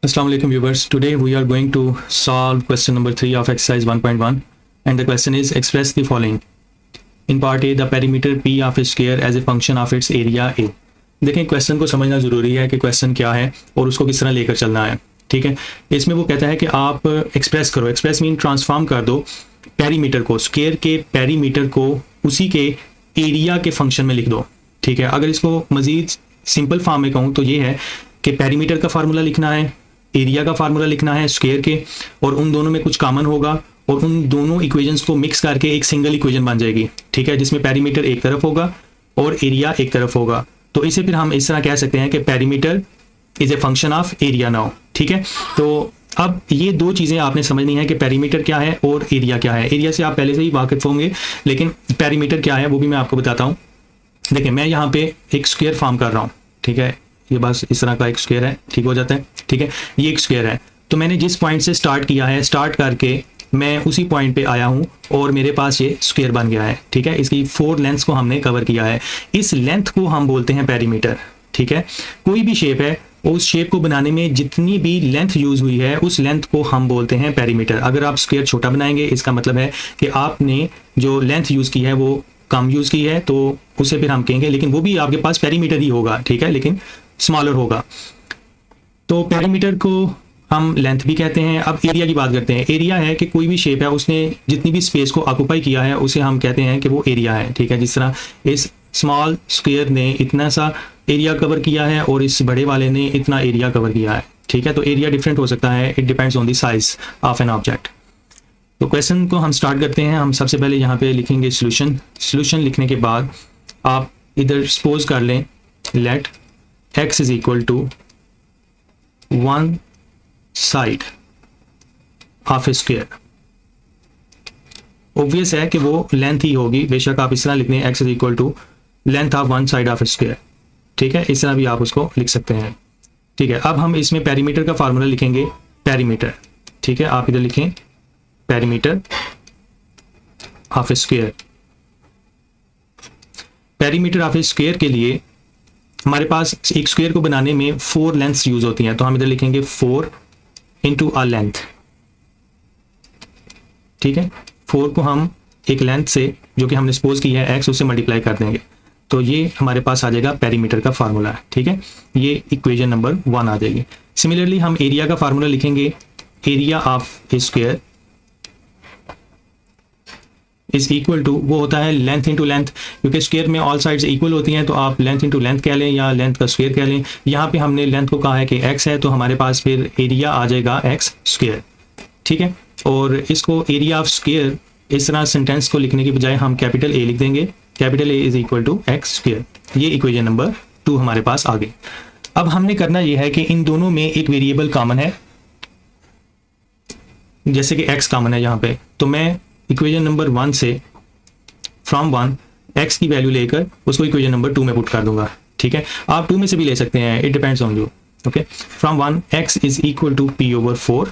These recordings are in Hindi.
Assalamu alaikum viewers. Today we are going to solve question number 3 of exercise 1.1 and the question is express the following. In part A, the perimeter P of a square as a function of its area A. देखें क्वेश्चन को समझना ज़रूरी है कि क्वेश्चन क्या है और उसको किस तरह लेकर चलना है। ठीक है, इसमें वो कहता है कि आप एक्सप्रेस करो, एक्सप्रेस मीन ट्रांसफॉर्म कर दो पेरीमीटर को, स्क्वायर के पेरीमीटर को उसी के एरिया के फंक्शन में लिख दो। ठीक है, अगर इसको मज़ीद सिंपल फॉर्म में कहूँ तो ये है कि पेरीमीटर का फार्मूला लिखना है, एरिया का फार्मूला लिखना है स्क्वायर के, और उन दोनों में कुछ कॉमन होगा और उन दोनों इक्वेशंस को मिक्स करके एक सिंगल इक्वेशन बन जाएगी। ठीक है, जिसमें पेरीमीटर एक तरफ होगा और एरिया एक तरफ होगा। तो इसे फिर हम इस तरह कह सकते हैं कि perimeter is a function of area now. ठीक है, तो अब ये दो चीज़ें आपने समझनी है कि पेरीमीटर क्या है और एरिया क्या है। एरिया से आप पहले से ही वाकिफ होंगे, लेकिन पेरीमीटर क्या है वो भी मैं आपको बताता हूँ। देखिए, मैं यहाँ पे एक स्क्वायर फॉर्म कर रहा हूँ। ठीक है, ये बस इस तरह का एक स्क्वायर है, ठीक हो जाता है। ठीक है, ये एक स्क्वायर है, तो मैंने जिस पॉइंट से स्टार्ट किया है, स्टार्ट करके मैं उसी पॉइंट पे आया हूँ और मेरे पास ये स्क्वायर बन गया है। ठीक है, इसकी 4 लेंथ्स को हमने कवर किया है, इस लेंथ को हम बोलते हैं पेरीमीटर। ठीक है, कोई भी शेप है, उस शेप को बनाने में जितनी भी लेंथ यूज हुई है उस लेंथ को हम बोलते हैं पेरीमीटर। अगर आप स्क्वायर छोटा बनाएंगे, इसका मतलब है कि आपने जो लेंथ यूज की है वो कम यूज की है, तो उसे फिर हम कहेंगे, लेकिन वो भी आपके पास पेरीमीटर ही होगा। ठीक है, लेकिन स्मॉलर होगा। तो पेरीमीटर को हम लेंथ भी कहते हैं। अब एरिया की बात करते हैं। एरिया है कि कोई भी शेप है, उसने जितनी भी स्पेस को ऑक्यूपाई किया है उसे हम कहते हैं कि वो एरिया है। ठीक है, जिस तरह इस स्मॉल स्क्वायर ने इतना सा एरिया कवर किया है और इस बड़े वाले ने इतना एरिया कवर किया है। ठीक है, तो एरिया डिफरेंट हो सकता है, it depends on the size of an object. तो क्वेश्चन को हम स्टार्ट करते हैं। हम सबसे पहले यहाँ पे लिखेंगे सोल्यूशन। सोल्यूशन लिखने के बाद आप इधर सपोज कर लें, let x is equal to 1 side of a square. Obvious है कि वो लेंथ ही होगी, बेशक आप इस तरह लिख दें x is equal to length of 1 side of a square. ठीक है, इस तरह भी आप उसको लिख सकते हैं। ठीक है, अब हम इसमें पेरीमीटर का फार्मूला लिखेंगे, पेरीमीटर। ठीक है, आप इधर लिखें perimeter of a square. Perimeter of a square के लिए हमारे पास एक स्क्वायर को बनाने में 4 लेंथ्स यूज होती हैं, तो हम इधर लिखेंगे 4 इंटू अ लेंथ। ठीक है, 4 को हम एक लेंथ से जो कि हमने सपोज की है x, उससे मल्टीप्लाई कर देंगे, तो ये हमारे पास आ जाएगा पेरीमीटर का फार्मूला। ठीक है, ये इक्वेशन नंबर 1 आ जाएगी। सिमिलरली हम एरिया का फार्मूला लिखेंगे, area of a square is equal to, वो होता है लेंथ इंटू लेंथ, क्योंकि स्क्वायर में ऑल साइड्स इक्वल होती हैं, तो आप लेंथ इंटू लेंथ कह लें या लेंथ का स्क्वायर कह लें। यहाँ पे हमने लेंथ को कहा है कि x है, तो हमारे पास फिर एरिया आ जाएगा x स्क्वायर। ठीक है, और इसको एरिया ऑफ स्क्वायर इस तरह सेंटेंस को लिखने की बजाय हम कैपिटल A लिख देंगे, capital A is equal to x square. ये इक्वेशन नंबर 2 हमारे पास आ गई। अब हमने करना ये है कि इन दोनों में एक वेरिएबल कॉमन है, जैसे कि x कॉमन है यहाँ पे, तो मैं इक्वेशन नंबर 1 से फ्रॉम 1 x की वैल्यू लेकर उसको इक्वेशन नंबर 2 में पुट कर दूंगा। ठीक है, आप 2 में से भी ले सकते हैं, it depends on you. Okay, from 1 x is equal to p over 4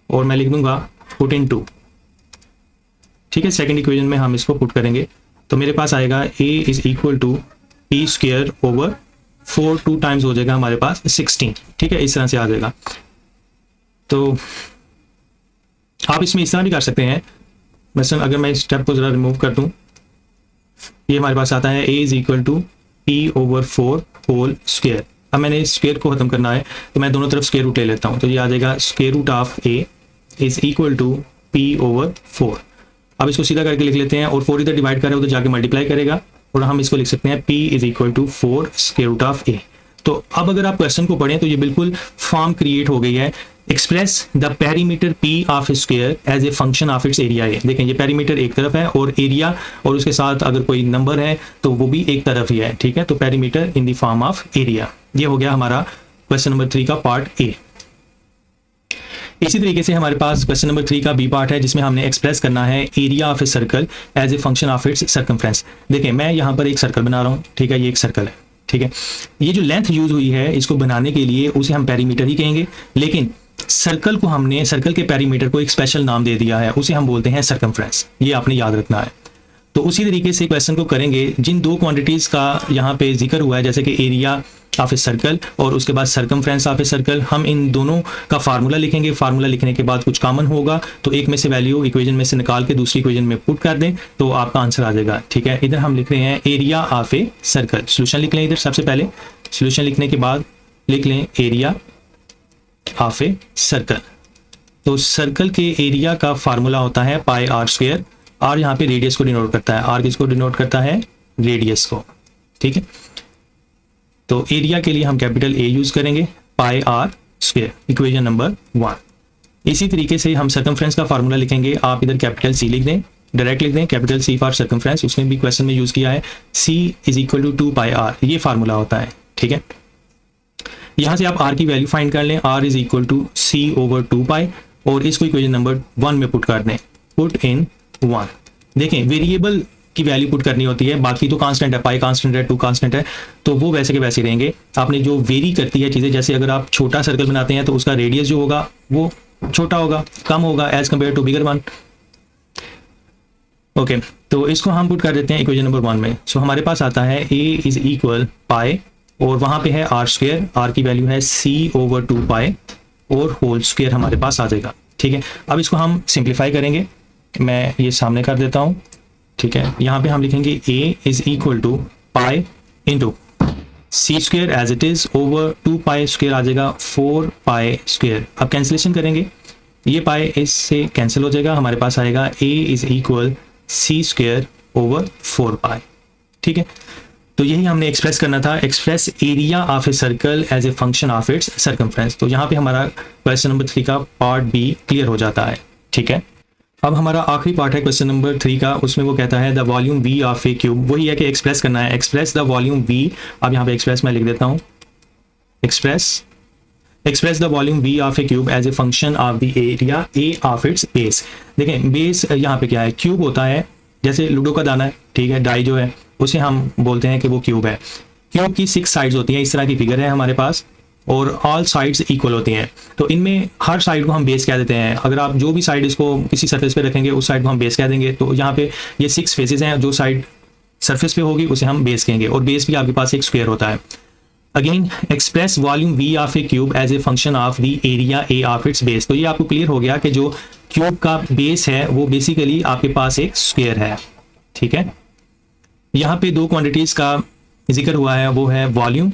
और मैं लिख दूंगा पुट इन 2। ठीक है, सेकंड इक्वेशन में हम इसको पुट करेंगे, तो मेरे पास आएगा a is equal to p square over 4, 2 times हो जाएगा हमारे पास 16। ठीक है, इस तरह से आ जाएगा। तो आप इसमें इस तरह भी कर सकते हैं, मसलन अगर मैं इस स्टेप को जरा रिमूव कर दूं, ये हमारे पास आता है a is equal to p over 4 whole square. अब मैंने इस स्क्वायर को खत्म करना है, तो मैं दोनों तरफ स्क्वायर रूट ले लेता हूं, तो ये आ जाएगा square root of a is equal to p over 4। अब इसको सीधा करके लिख लेते हैं, और 4 इधर डिवाइड करें उधर जाके मल्टीप्लाई करेगा, और हम इसको लिख सकते हैं p is equal to 4 square root of a। तो अब अगर आप क्वेश्चन को पढ़ें तो ये बिल्कुल फॉर्म क्रिएट हो गई है, express the perimeter p of square as a function of its area A. देखें, ये पेरीमीटर एक तरफ है और एरिया और उसके साथ अगर कोई नंबर है तो वो भी एक तरफ ही है। ठीक है, तो perimeter in the form of area. ये हो गया हमारा क्वेश्चन नंबर 3 का पार्ट ए। इसी तरीके से हमारे पास क्वेश्चन नंबर 3 का बी पार्ट है, जिसमें हमने एक्सप्रेस करना है area of a circle as a function of its circumference. देखें, मैं यहाँ पर एक सर्कल बना रहा हूँ। ठीक है, ये एक सर्कल है। ठीक है, ये जो लेंथ यूज हुई है इसको बनाने के लिए उसे हम पेरीमीटर ही कहेंगे, लेकिन सर्कल को हमने, सर्कल के पेरीमीटर को एक स्पेशल नाम दे दिया है, उसे हम बोलते हैं सर्कमफ्रेंस। ये आपने याद रखना है। तो उसी तरीके से क्वेश्चन को करेंगे। जिन दो क्वांटिटीज़ का यहाँ पे जिक्र हुआ है, जैसे कि एरिया ऑफ ए सर्कल और उसके बाद सर्कमफ्रेंस ऑफ ए सर्कल, हम इन दोनों का फार्मूला लिखेंगे। फार्मूला लिखने के बाद कुछ कॉमन होगा तो एक में से वैल्यू इक्वेशन में से निकाल के दूसरी इक्वेशन में पुट कर दें तो आपका आंसर आ जाएगा। ठीक है, इधर हम लिख रहे हैं area of a circle. Solution लिख लें इधर, सबसे पहले सोल्यूशन लिखने के बाद लिख लें एरिया ऑफ ए सर्कल। तो सर्कल के एरिया का फार्मूला होता है पाई आर स्क्वायर। आर यहाँ पे रेडियस को डिनोट करता है, आर किसको डिनोट करता है, रेडियस को। ठीक है, तो एरिया के लिए हम कैपिटल ए यूज करेंगे, पाई आर स्क्वायर, इक्वेशन नंबर 1। इसी तरीके से हम सर्कमफ्रेंस का फार्मूला लिखेंगे। आप इधर कैपिटल सी लिख दें, डायरेक्ट लिख दें कैपिटल सी फॉर सर्कमफ्रेंस। उसने भी क्वेश्चन में यूज किया है, C is equal to 2 pi r, ये फार्मूला होता है। ठीक है, यहां से आप आर की वैल्यू फाइंड कर लें, R is equal to C over 2 pi, और इसको इक्वेशन नंबर 1 में पुट कर दें, पुट इन 1। देखें, वेरिएबल की वैल्यू पुट करनी होती है, बाकी तो कांस्टेंट है, पाई कांस्टेंट है, 2 कांस्टेंट है, तो वो वैसे के वैसे रहेंगे। आपने जो वेरी करती है चीज़ें, जैसे अगर आप छोटा सर्कल बनाते हैं तो उसका रेडियस जो होगा वो छोटा होगा, कम होगा as compare to bigger one. Okay, तो इसको हम पुट कर देते हैं इक्वेशन नंबर 1 में। सो हमारे पास आता है ए इज इक्वल पाई, और वहाँ पे है आर स्क्वायर, आर की वैल्यू है सी ओवर 2 पाई, और होल स्क्वायर हमारे पास आ जाएगा। ठीक है, अब इसको हम सिंप्लीफाई करेंगे, मैं ये सामने कर देता हूँ। ठीक है, यहाँ पे हम लिखेंगे A is equal to pi into C square as it is over 2 pi square आ जाएगा 4 पाई स्क्वायर। अब कैंसिलेशन करेंगे, ये पाई इससे कैंसिल हो जाएगा, हमारे पास आएगा A is equal C square over 4 pi. ठीक है, तो यही हमने एक्सप्रेस करना था, express area of a circle as a function of its circumference. तो यहाँ पे हमारा क्वेश्चन नंबर 3 का पार्ट बी क्लियर हो जाता है। ठीक है, अब हमारा आखिरी पार्ट है क्वेश्चन नंबर 3 का, उसमें वो कहता है the volume V of a cube. वही है कि एक्सप्रेस करना है, एक्सप्रेस द वॉल्यूम वी। अब यहाँ पे एक्सप्रेस मैं लिख देता हूँ, express the volume V of a cube as a function of the area A of its base. देखें, बेस यहाँ पे क्या है, क्यूब होता है, जैसे लूडो का दाना है। ठीक है, डाई जो है उसे हम बोलते हैं कि वो क्यूब है। क्यूब की 6 साइड्स होती हैं, इस तरह की फिगर है हमारे पास, और ऑल साइड्स इक्वल होती हैं। तो इनमें हर साइड को हम बेस कह देते हैं। अगर आप जो भी साइड इसको किसी सरफेस पे रखेंगे उस साइड को हम बेस कह देंगे। तो यहाँ पे ये 6 फेसेस हैं, जो साइड सरफेस पे होगी उसे हम बेस कहेंगे, और बेस भी आपके पास एक स्क्वायर होता है। Again, express volume V of a cube as a function of the area A of its base. तो ये आपको क्लियर हो गया कि जो क्यूब का बेस है वो बेसिकली आपके पास एक स्क्वायर है। ठीक है, यहाँ पे 2 क्वांटिटीज का जिक्र हुआ है, वो है वॉल्यूम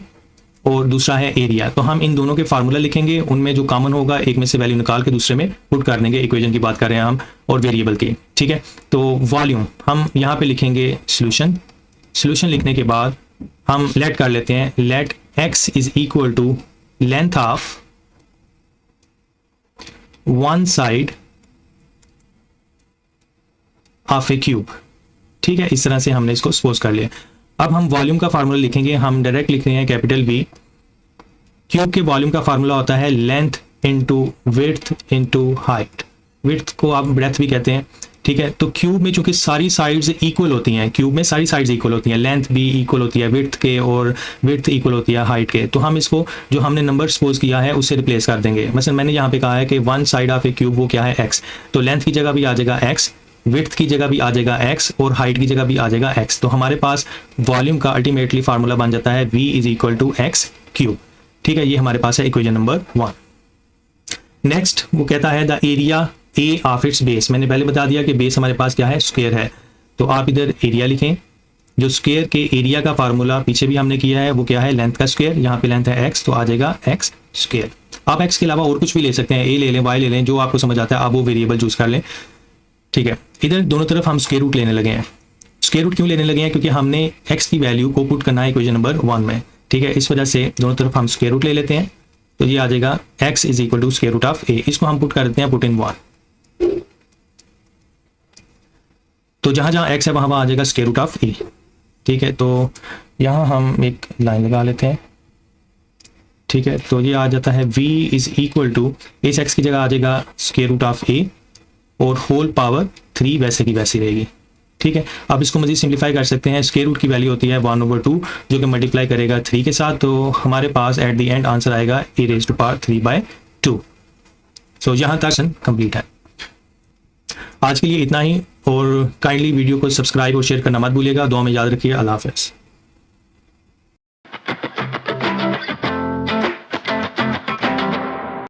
और दूसरा है एरिया। तो हम इन दोनों के फार्मूला लिखेंगे, उनमें जो कॉमन होगा एक में से वैल्यू निकाल के दूसरे में पुट कर देंगे। इक्वेशन की बात कर रहे हैं हम, और वेरिएबल की। ठीक है, तो वॉल्यूम हम यहाँ पे लिखेंगे सोल्यूशन। सोल्यूशन लिखने के बाद हम लेट कर लेते हैं, let x is equal to length of one side of a cube. ठीक है, इस तरह से हमने इसको सपोज कर लिया। अब हम वॉल्यूम का फार्मूला लिखेंगे, हम डायरेक्ट लिख रहे हैं कैपिटल V। क्यूब के वॉल्यूम का फार्मूला होता है length into width into height. Width को आप ब्रेथ भी कहते हैं। ठीक है, तो क्यूब में चूंकि सारी साइड्स इक्वल होती हैं, क्यूब में सारी साइड्स इक्वल होती हैं, लेंथ भी इक्वल होती है विड्थ के, और विड्थ इक्वल होती है हाइट के। तो हम इसको जो हमने नंबर सपोज किया है उससे रिप्लेस कर देंगे। मतलब मैंने यहाँ पे कहा है कि one side of a cube वो क्या है, x। तो लेंथ की जगह भी आ जाएगा x, विड्थ की जगह भी आ जाएगा x, और हाइट की जगह भी आ जाएगा x। तो हमारे पास वॉल्यूम का अल्टीमेटली फार्मूला बन जाता है v is equal to x cube. ठीक है, ये हमारे पास है इक्वेशन नंबर 1। नेक्स्ट वो कहता है the area A of its base. मैंने पहले बता दिया कि बेस हमारे पास क्या है, स्क्वायर है। तो आप इधर एरिया लिखें, जो स्क्वायर के एरिया का फार्मूला पीछे भी हमने किया है वो क्या है, लेंथ का स्क्वायर। यहाँ पे लेंथ है x, तो आ जाएगा x स्क्वायर। आप x के अलावा और कुछ भी ले सकते हैं, a ले लें, y ले लें, जो आपको समझ आता है आप वो वेरिएबल चूज कर लें। ठीक है, इधर दोनों तरफ हम स्क्वायर रूट लेने लगे हैं। स्क्वायर रूट क्यों लेने लगे हैं, क्योंकि हमने x की वैल्यू को पुट करना है इक्वेशन नंबर 1 में। ठीक है, इस वजह से दोनों तरफ हम स्क्वायर रूट ले लेते हैं। तो ये आ जाएगा x is equal to square root of a। इसको हम पुट कर देते हैं, पुट इन 1। तो जहां जहां x है वहां आ जाएगा स्क्वायर रूट ऑफ a। ठीक है, तो यहां हम एक लाइन लगा लेते हैं। ठीक है, तो ये आ जाता है v इज इक्वल टू, इस x की जगह आ जाएगा स्क्वायर रूट ऑफ a, और होल पावर 3 वैसे की वैसी रहेगी। ठीक है, अब इसको मजीद सिंप्लीफाई कर सकते हैं। स्क्वायर रूट की वैल्यू होती है 1/2, जो कि मल्टीप्लाई करेगा 3 के साथ। तो हमारे पास एट द एंड आंसर आएगा e raised to power 3/2। सो यहाँ तक कंप्लीट है। आज के लिए इतना ही, और काइंडली वीडियो को सब्सक्राइब और शेयर करना मत भूलिएगा। दुआ में याद रखिए। अल्लाह हाफ़िज़।